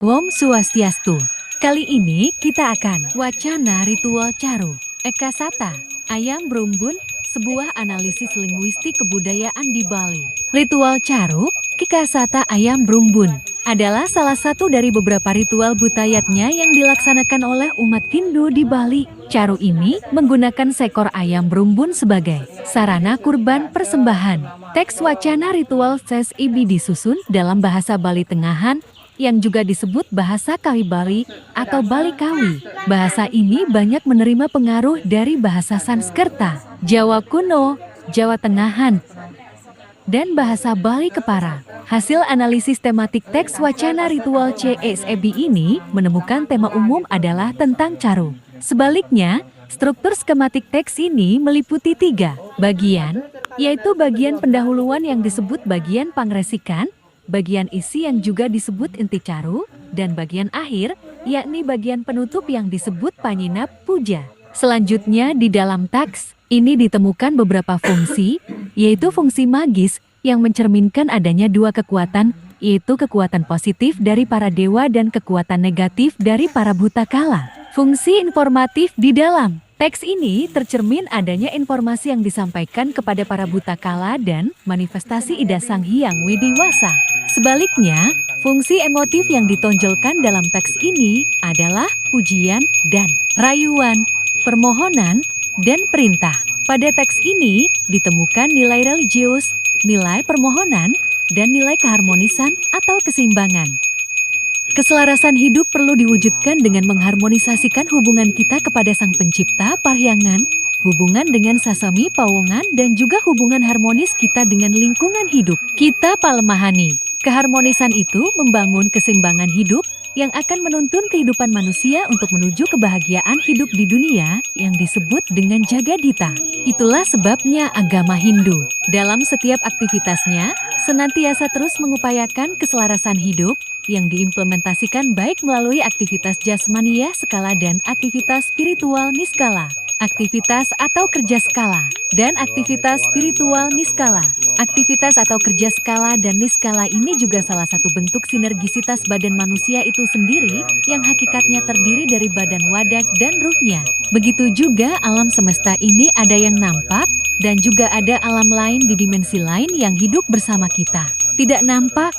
Om Swastiastu. Kali ini kita akan wacana ritual Caru, Eka Sata, Ayam Brumbun, sebuah analisis linguistik kebudayaan di Bali. Ritual Caru, Eka Sata Ayam Brumbun adalah salah satu dari beberapa ritual budayatnya yang dilaksanakan oleh umat Hindu di Bali. Caru ini menggunakan seekor ayam brumbun sebagai sarana kurban persembahan. Teks wacana ritual Ses Ibi disusun dalam bahasa Bali Tengahan yang juga disebut bahasa Kawi Bali atau Bali Kawi. Bahasa ini banyak menerima pengaruh dari bahasa Sanskerta, Jawa kuno, Jawa Tengahan, dan bahasa Bali Kepara. Hasil analisis tematik teks wacana ritual CSEB ini menemukan tema umum adalah tentang Caru. Sebaliknya, struktur skematik teks ini meliputi 3 bagian, yaitu bagian pendahuluan yang disebut bagian pangresikan, bagian isi yang juga disebut inti Caru, dan bagian akhir, yakni bagian penutup yang disebut Panyinap Puja. Selanjutnya di dalam teks ini ditemukan beberapa fungsi, yaitu fungsi magis yang mencerminkan adanya 2 kekuatan, yaitu kekuatan positif dari para dewa dan kekuatan negatif dari para butakala. Fungsi informatif di dalam teks ini tercermin adanya informasi yang disampaikan kepada para butakala dan manifestasi Ida Sang Hyang Widiwasa. Sebaliknya, fungsi emotif yang ditonjolkan dalam teks ini adalah pujian dan rayuan, permohonan, dan perintah. Pada teks ini ditemukan nilai religius, nilai permohonan, dan nilai keharmonisan atau keseimbangan. Keselarasan hidup perlu diwujudkan dengan mengharmonisasikan hubungan kita kepada Sang Pencipta Parhyangan, hubungan dengan Sasami Pawongan, dan juga hubungan harmonis kita dengan lingkungan hidup kita palemahani. Keharmonisan itu membangun keseimbangan hidup yang akan menuntun kehidupan manusia untuk menuju kebahagiaan hidup di dunia yang disebut dengan Jagadita. Itulah sebabnya agama Hindu dalam setiap aktivitasnya senantiasa terus mengupayakan keselarasan hidup yang diimplementasikan baik melalui aktivitas jasmaniah skala dan aktivitas spiritual niskala. Aktivitas atau kerja skala dan aktivitas spiritual niskala. Aktivitas atau kerja skala dan niskala ini juga salah satu bentuk sinergisitas badan manusia itu sendiri yang hakikatnya terdiri dari badan wadak dan ruhnya. Begitu juga alam semesta ini ada yang nampak dan juga ada alam lain di dimensi lain yang hidup bersama kita. Tidak nampak,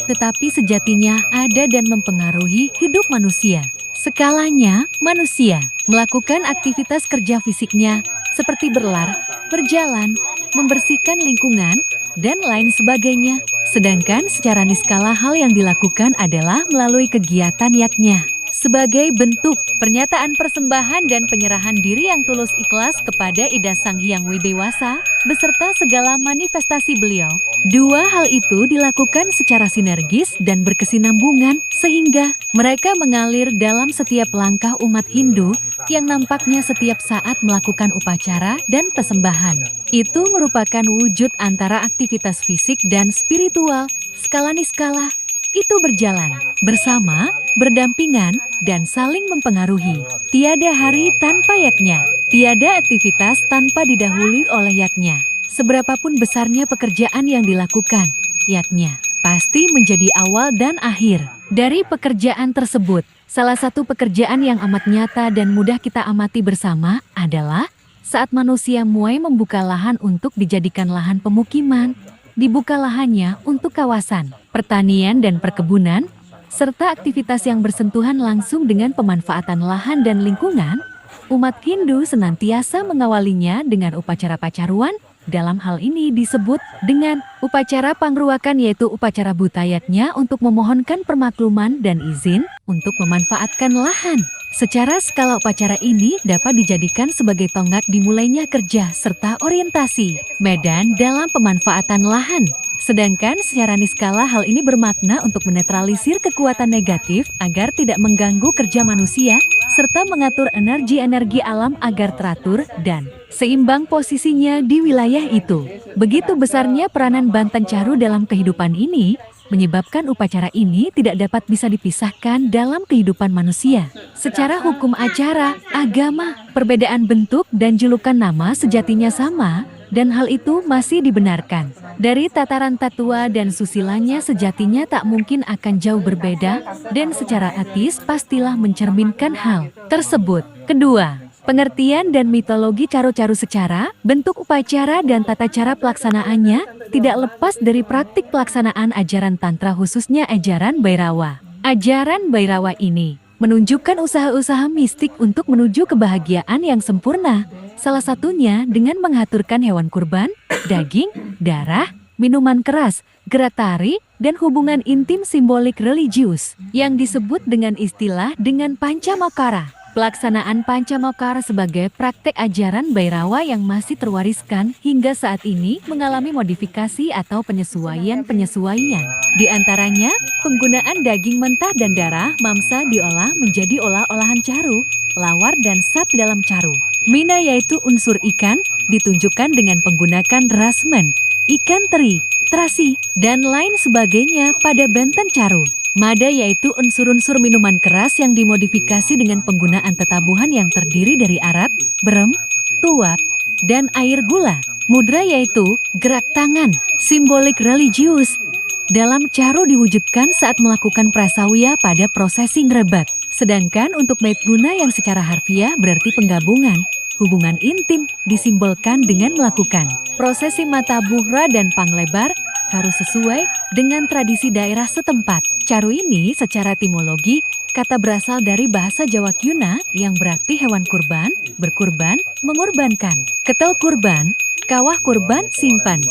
tetapi sejatinya ada dan mempengaruhi hidup manusia. Skalanya, manusia melakukan aktivitas kerja fisiknya seperti berlar, berjalan, membersihkan lingkungan, dan lain sebagainya. Sedangkan secara niskala hal yang dilakukan adalah melalui kegiatan yaknya. Sebagai bentuk pernyataan persembahan dan penyerahan diri yang tulus ikhlas kepada Ida Sang Hyang Widiwasa beserta segala manifestasi beliau. 2 hal itu dilakukan secara sinergis dan berkesinambungan sehingga mereka mengalir dalam setiap langkah umat Hindu yang nampaknya setiap saat melakukan upacara dan persembahan. Itu merupakan wujud antara aktivitas fisik dan spiritual, skala niskala. Itu berjalan bersama, berdampingan, dan saling mempengaruhi. Tiada hari tanpa yaknya, tiada aktivitas tanpa didahului oleh yaknya. Seberapapun besarnya pekerjaan yang dilakukan, yaknya pasti menjadi awal dan akhir dari pekerjaan tersebut. Salah satu pekerjaan yang amat nyata dan mudah kita amati bersama adalah saat manusia mulai membuka lahan untuk dijadikan lahan pemukiman. Dibuka lahannya untuk kawasan pertanian dan perkebunan, serta aktivitas yang bersentuhan langsung dengan pemanfaatan lahan dan lingkungan. Umat Hindu senantiasa mengawalinya dengan upacara pacaruan. Dalam hal ini disebut dengan upacara pangruakan, yaitu upacara budayatnya untuk memohonkan permakluman dan izin untuk memanfaatkan lahan. Secara skala upacara ini dapat dijadikan sebagai tonggak dimulainya kerja serta orientasi medan dalam pemanfaatan lahan. Sedangkan secara niskala hal ini bermakna untuk menetralisir kekuatan negatif agar tidak mengganggu kerja manusia serta mengatur energi-energi alam agar teratur dan seimbang posisinya di wilayah itu. Begitu besarnya peranan Banten Caru dalam kehidupan ini, menyebabkan upacara ini tidak dapat bisa dipisahkan dalam kehidupan manusia. Secara hukum acara, agama, perbedaan bentuk dan julukan nama sejatinya sama, dan hal itu masih dibenarkan. Dari tataran tatua dan susilanya sejatinya tak mungkin akan jauh berbeda, dan secara etis pastilah mencerminkan hal tersebut. Kedua, pengertian dan mitologi caro-caro secara, bentuk upacara dan tata cara pelaksanaannya tidak lepas dari praktik pelaksanaan ajaran Tantra khususnya ajaran Bhairawa. Ajaran Bhairawa ini menunjukkan usaha-usaha mistik untuk menuju kebahagiaan yang sempurna. Salah satunya dengan mengaturkan hewan kurban, daging, darah, minuman keras, gerak tari, dan hubungan intim simbolik religius yang disebut dengan istilah dengan Pancamokara. Pelaksanaan Pancamokara sebagai praktek ajaran Bhairawa yang masih terwariskan hingga saat ini mengalami modifikasi atau penyesuaian-penyesuaian. Di antaranya, penggunaan daging mentah dan darah mamsa diolah menjadi olah-olahan caru, lawar dan sat dalam caru. Mina yaitu unsur ikan, ditunjukkan dengan penggunaan rasmen, ikan teri, terasi, dan lain sebagainya pada benten caru. Mada yaitu unsur-unsur minuman keras yang dimodifikasi dengan penggunaan tetabuhan yang terdiri dari arak, berem, tuak, dan air gula. Mudra yaitu gerak tangan, simbolik religius. Dalam caru diwujudkan saat melakukan prasawiya pada prosesi ngrebek. Sedangkan untuk maitguna yang secara harfiah berarti penggabungan, hubungan intim, disimbolkan dengan melakukan prosesi mata buhra dan panglebar, caru sesuai dengan tradisi daerah setempat. Caru ini secara etimologi, kata berasal dari bahasa Jawa Kuna yang berarti hewan kurban, berkurban, mengorbankan. Ketel kurban, kawah kurban simpan.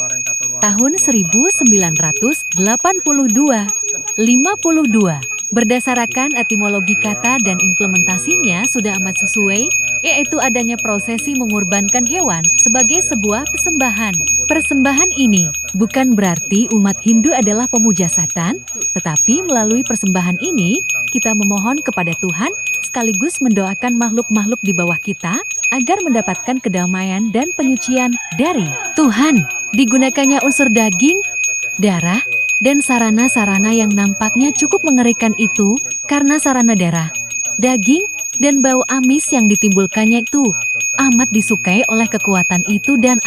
Tahun 1982, 52. Berdasarkan etimologi kata dan implementasinya sudah amat sesuai, yaitu adanya prosesi mengorbankan hewan sebagai sebuah persembahan. Persembahan ini bukan berarti umat Hindu adalah pemuja setan, tetapi melalui persembahan ini, kita memohon kepada Tuhan, sekaligus mendoakan makhluk-makhluk di bawah kita, agar mendapatkan kedamaian dan penyucian dari Tuhan. Digunakannya unsur daging, darah, dan sarana-sarana yang nampaknya cukup mengerikan itu, karena sarana darah, daging, dan bau amis yang ditimbulkannya itu amat disukai oleh kekuatan itu dan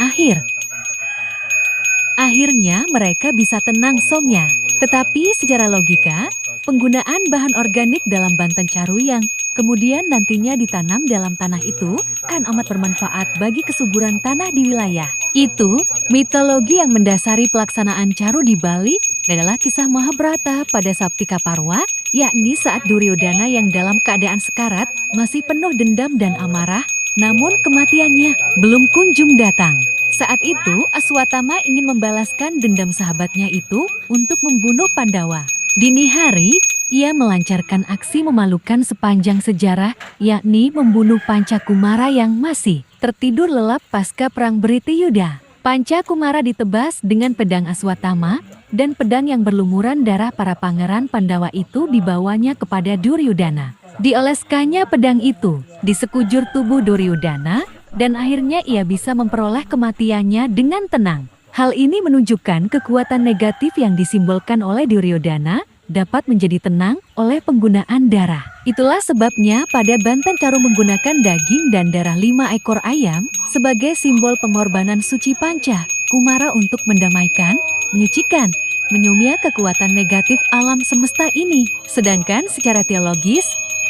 akhirnya mereka bisa tenang somnya. Tetapi secara logika, penggunaan bahan organik dalam banten caru yang kemudian nantinya ditanam dalam tanah itu kan amat bermanfaat bagi kesuburan tanah di wilayah itu. Mitologi yang mendasari pelaksanaan caru di Bali adalah kisah Mahabharata pada Saptika Parwa, yakni saat Duryodhana yang dalam keadaan sekarat masih penuh dendam dan amarah, namun kematiannya belum kunjung datang. Saat itu Aswatthama ingin membalaskan dendam sahabatnya itu untuk membunuh Pandawa. Dini hari, ia melancarkan aksi memalukan sepanjang sejarah, yakni membunuh Pancakumara yang masih tertidur lelap pasca perang Britiyuda. Pancakumara ditebas dengan pedang Aswatthama, dan pedang yang berlumuran darah para pangeran Pandawa itu dibawanya kepada Duryodhana. Dioleskannya pedang itu di sekujur tubuh Duryodhana, dan akhirnya ia bisa memperoleh kematiannya dengan tenang. Hal ini menunjukkan kekuatan negatif yang disimbolkan oleh Duryodhana dapat menjadi tenang oleh penggunaan darah. Itulah sebabnya pada banten caru menggunakan daging dan darah 5 ekor ayam sebagai simbol pengorbanan suci Panca Kumara untuk mendamaikan, menyucikan, menyumia kekuatan negatif alam semesta ini. Sedangkan secara teologis,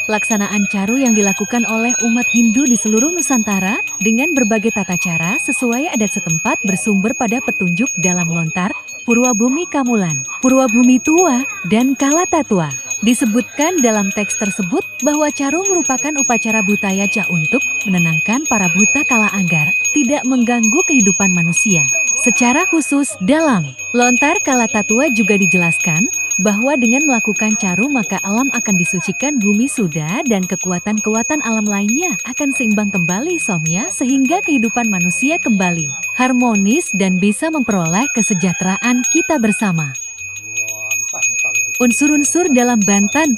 pelaksanaan caru yang dilakukan oleh umat Hindu di seluruh Nusantara dengan berbagai tata cara sesuai adat setempat bersumber pada petunjuk dalam lontar, Purwabhumi Kamulan, Purwabhumi Tua, dan Kalatatua. Disebutkan dalam teks tersebut bahwa caru merupakan upacara Bhutayaja untuk menenangkan para buta kala agar tidak mengganggu kehidupan manusia. Secara khusus dalam lontar Kalatatua juga dijelaskan bahwa dengan melakukan caru maka alam akan disucikan, bumi suda dan kekuatan-kekuatan alam lainnya akan seimbang kembali somya sehingga kehidupan manusia kembali harmonis dan bisa memperoleh kesejahteraan kita bersama. Unsur-unsur dalam banten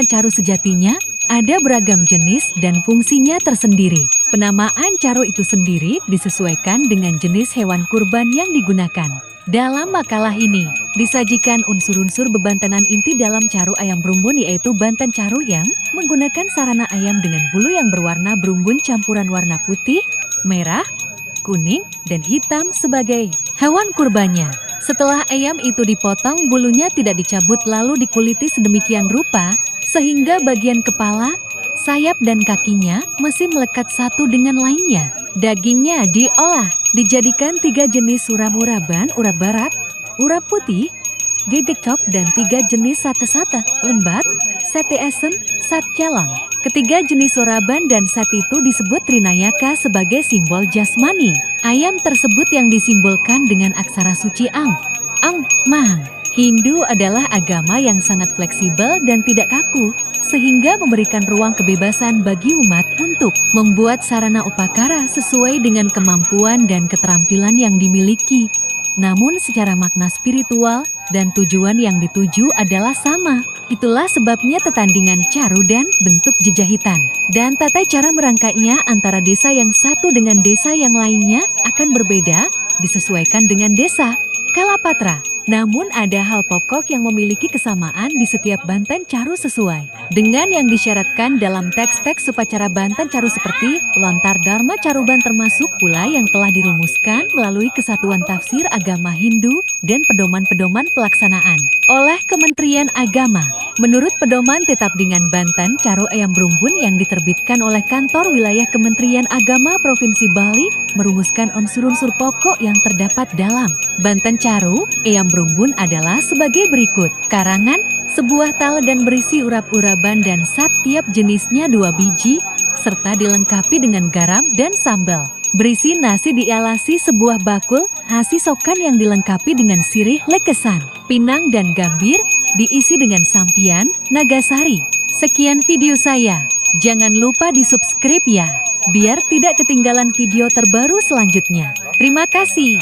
caru sejatinya ada beragam jenis dan fungsinya tersendiri. Penamaan caru itu sendiri disesuaikan dengan jenis hewan kurban yang digunakan. Dalam makalah ini, disajikan unsur-unsur bebantenan inti dalam caru ayam berumbun, yaitu banten caru yang menggunakan sarana ayam dengan bulu yang berwarna berumbun campuran warna putih, merah, kuning, dan hitam sebagai hewan kurbannya. Setelah ayam itu dipotong, bulunya tidak dicabut lalu dikuliti sedemikian rupa, sehingga bagian kepala, sayap dan kakinya masih melekat satu dengan lainnya. Dagingnya diolah, dijadikan 3 jenis urap-uraban, urap barak, urap putih, gegecok, dan 3 jenis sate-sate, lembat, sate esem, sat calon. Ketiga jenis uraban dan sat itu disebut Trinayaka sebagai simbol jasmani. Ayam tersebut yang disimbolkan dengan aksara suci Ang, Mang. Hindu adalah agama yang sangat fleksibel dan tidak kaku, sehingga memberikan ruang kebebasan bagi umat untuk membuat sarana upakara sesuai dengan kemampuan dan keterampilan yang dimiliki. Namun secara makna spiritual dan tujuan yang dituju adalah sama. Itulah sebabnya tetandingan caru dan bentuk jejahitan dan tata cara merangkainya antara desa yang satu dengan desa yang lainnya akan berbeda disesuaikan dengan desa Kalapatra. Namun ada hal pokok yang memiliki kesamaan di setiap Banten Caru sesuai dengan yang disyaratkan dalam teks-teks upacara Banten Caru seperti Lontar Dharma Caruban, termasuk pula yang telah dirumuskan melalui Kesatuan Tafsir Agama Hindu dan pedoman-pedoman pelaksanaan oleh Kementerian Agama. Menurut pedoman tetap dengan Banten Caru Ayam Brumbun yang diterbitkan oleh Kantor Wilayah Kementerian Agama Provinsi Bali, merumuskan unsur-unsur pokok yang terdapat dalam Banten Caru Ayam Brumbun adalah sebagai berikut. Karangan, sebuah tal dan berisi urap-uraban dan sat tiap jenisnya 2 biji, serta dilengkapi dengan garam dan sambal. Berisi nasi dialasi sebuah bakul, nasi sokan yang dilengkapi dengan sirih lekesan, pinang dan gambir, diisi dengan sampian, nagasari. Sekian video saya. Jangan lupa di-subscribe ya, biar tidak ketinggalan video terbaru selanjutnya. Terima kasih.